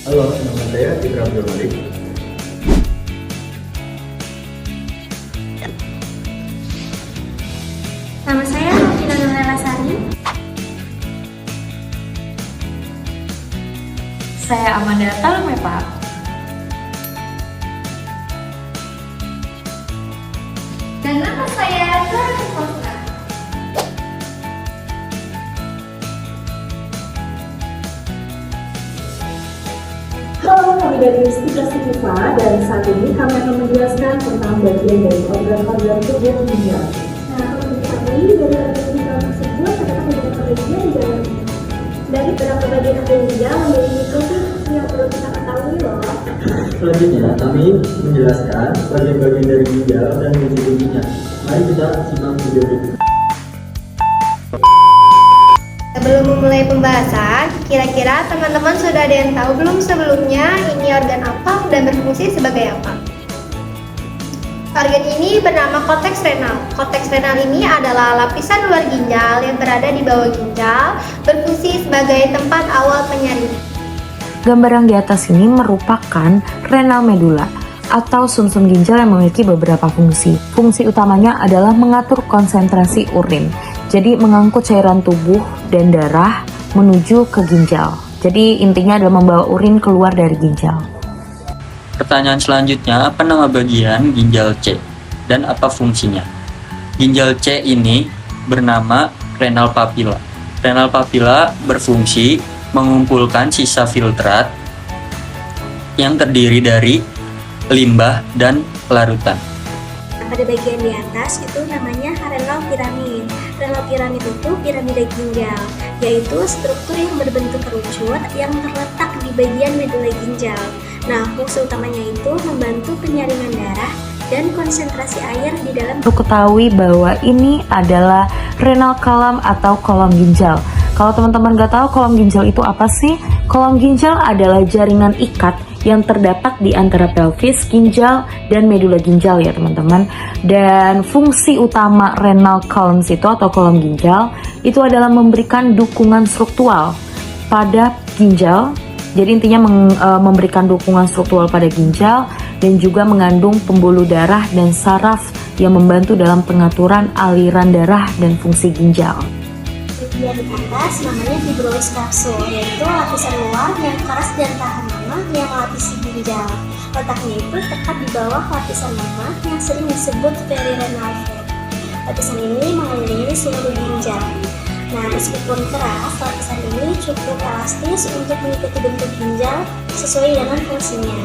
Halo, nama saya Citra Abdul. Nama saya Novina Nurhaylasari. Saya Amanda Talme, Pak. Dan nama saya Clara Costa. Halo, kami dari Institut Siva dan saat ini kami akan menjelaskan tentang bagian dari organ-organ tubuh ginjal. Nah, perlu diketahui dari organ ginjal tersebut terdapat beberapa bagian di dalamnya. Dari beberapa bagian organ ginjal memiliki fungsi yang perlu kita ketahui loh. Selanjutnya, kami menjelaskan bagian-bagian dari ginjal dan fungsi-fungsinya. Mari kita simak video berikut. Sebelum memulai pembahasan, kira-kira teman-teman sudah ada yang tahu belum sebelumnya ini organ apa dan berfungsi sebagai apa? Organ ini bernama korteks renal. Korteks renal ini adalah lapisan luar ginjal yang berada di bawah ginjal, berfungsi sebagai tempat awal penyaringan. Gambar yang di atas ini merupakan renal medula atau sumsum ginjal yang memiliki beberapa fungsi. Fungsi utamanya adalah mengatur konsentrasi urin. Jadi mengangkut cairan tubuh dan darah menuju ke ginjal. Jadi intinya adalah membawa urin keluar dari ginjal. Pertanyaan selanjutnya, apa nama bagian ginjal C dan apa fungsinya? Ginjal C ini bernama renal papilla. Renal papilla berfungsi mengumpulkan sisa filtrat yang terdiri dari limbah dan larutan. Pada bagian di atas itu namanya renal piramid. Renal piramid itu piramida ginjal, yaitu struktur yang berbentuk kerucut yang terletak di bagian medula ginjal. Nah, fungsi utamanya itu membantu penyaringan darah dan konsentrasi air di dalam. Perlu ketahui bahwa ini adalah renal column atau kolom ginjal. Kalau teman-teman nggak tahu kolom ginjal itu apa sih? Kolom ginjal adalah jaringan ikat yang terdapat di antara pelvis, ginjal, dan medula ginjal ya teman-teman. Dan fungsi utama renal columns itu atau kolom ginjal itu adalah memberikan dukungan struktural pada ginjal. Jadi intinya memberikan dukungan struktural pada ginjal dan juga mengandung pembuluh darah dan saraf yang membantu dalam pengaturan aliran darah dan fungsi ginjal. Bagian di atas namanya fibrosis kapsul, yaitu lapisan luar yang keras dan tahan lama yang melapisi ginjal. Letaknya itu tepat di bawah lapisan lemak yang sering disebut perirenal fat. Lapisan ini mengelilingi seluruh ginjal. Nah, meskipun keras, lapisan ini cukup elastis untuk mengikuti bentuk ginjal sesuai dengan fungsinya.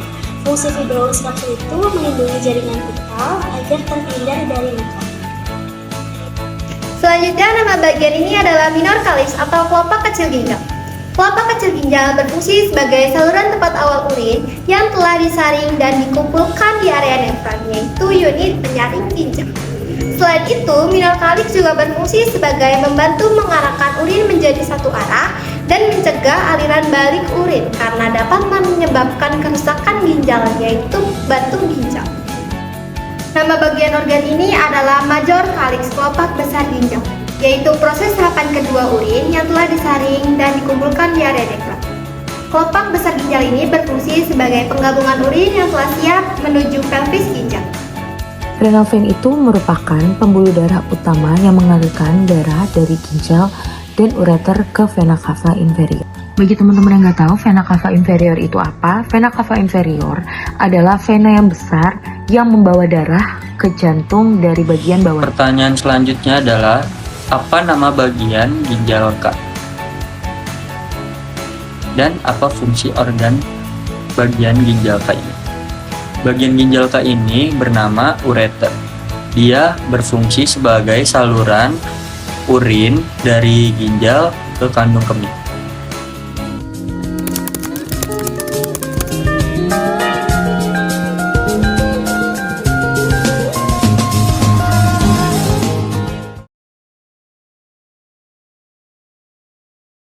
Fungsi fibrosis kapsul itu melindungi jaringan vital agar terhindar dari luka. Selanjutnya, nama bagian ini adalah minor calyx atau kelopak kecil ginjal. Kelopak kecil ginjal berfungsi sebagai saluran tempat awal urin yang telah disaring dan dikumpulkan di area nefron, yaitu unit penyaring ginjal. Selain itu, minor calyx juga berfungsi sebagai membantu mengarahkan urin menjadi satu arah dan mencegah aliran balik urin karena dapat menyebabkan kerusakan ginjal, yaitu batu ginjal. Nama bagian organ ini adalah major calyx, kelopak besar ginjal, yaitu proses tahapan kedua urin yang telah disaring dan dikumpulkan di area nefron. Kelopak besar ginjal ini berfungsi sebagai penggabungan urin yang telah siap menuju pelvis ginjal. Renal vein itu merupakan pembuluh darah utama yang mengalirkan darah dari ginjal dan ureter ke vena cava inferior. Bagi teman-teman yang nggak tahu vena cava inferior itu apa, vena cava inferior adalah vena yang besar yang membawa darah ke jantung dari bagian bawah. Pertanyaan selanjutnya adalah, apa nama bagian ginjal K? Dan apa fungsi organ bagian ginjal K ini? Bagian ginjal K ini bernama ureter. Dia berfungsi sebagai saluran urin dari ginjal ke kandung kemih.